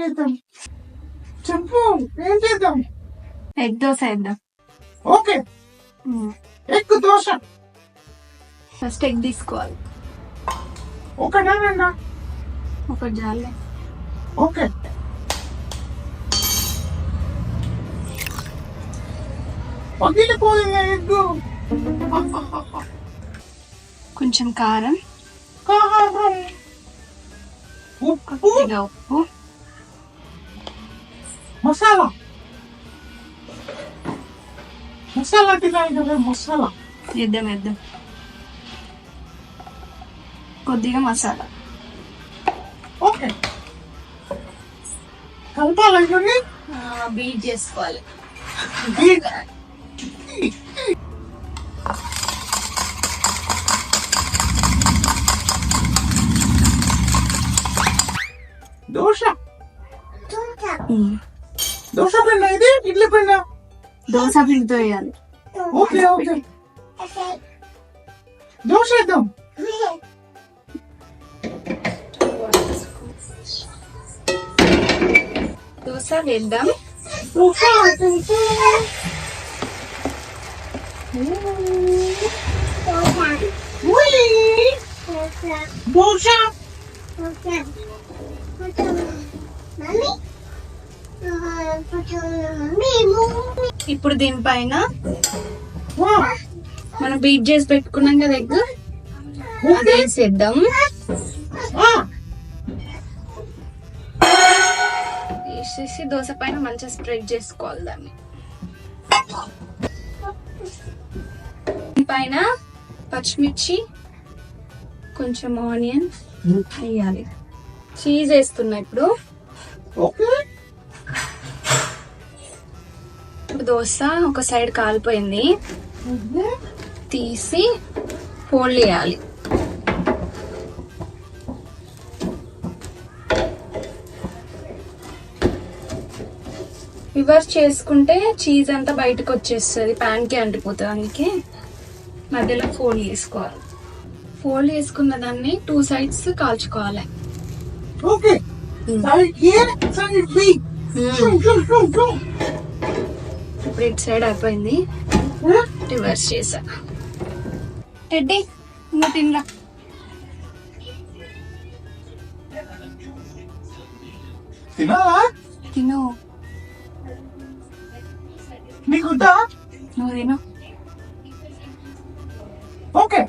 చేద్దాం చెప్పు, ఏం చేద్దాం? ఎగ్ దోశ వేద్దాం. Okay, egg dosa. First egg తీసుకోవాలి. ఒకటేనన్నా? ఒకటి జాలే. ఓకే, పగిలిపోయింది ఎగ్గు. కొంచెం కారం, కారం, ఉప్పు, కొద్దిగా ఉప్పు, మసాలా. మసాలా తినాలి కదా, మసాలా వేద్దాం. కొద్దిగా మసాలా. ఓకే, కలపాలి. బీట్ చేసుకోవాలి. దోశ. దోశ పిండి ఇది, ఇడ్లీ పిండి. దోశ పిండితో వేయాలి. ఓకే ఓకే, దోశ వేద్దాం. దోశ వేద్దాం. దోశ ఇప్పుడు దీనిపైన మనం బీట్ చేసి పెట్టుకున్నాం కదా ఎగ్, అది వేసేద్దాం. వేసేసి దోశ పైన మంచిగా స్ప్రెడ్ చేసుకోవాలి దాన్ని. పైన పచ్చిమిర్చి, కొంచెం ఆనియన్ వేయాలి. చీజ్ వేస్తున్నా ఇప్పుడు. ఇప్పుడు దోశ ఒక సైడ్ కాలిపోయింది, తీసి ఫోల్డ్ చేయాలి. రివర్స్ చేసుకుంటే చీజ్ అంతా బయటకు వచ్చేస్తుంది, ప్యాన్ కి అంటిపోతుంది. అందుకే మధ్యలో ఫోల్డ్ చేసుకోవాలి. ఫోల్డ్ చేసుకున్న దాన్ని 2 sides కాల్చుకోవాలి. ఓకే, ఇప్పుడు ఇటు సైడ్ అయిపోయింది, రివర్స్ చేసా. టెడ్డీ ఇంకా తినరా. తినాలా? తిను, నీకుందా? నువ్వు తిను. ఓకే,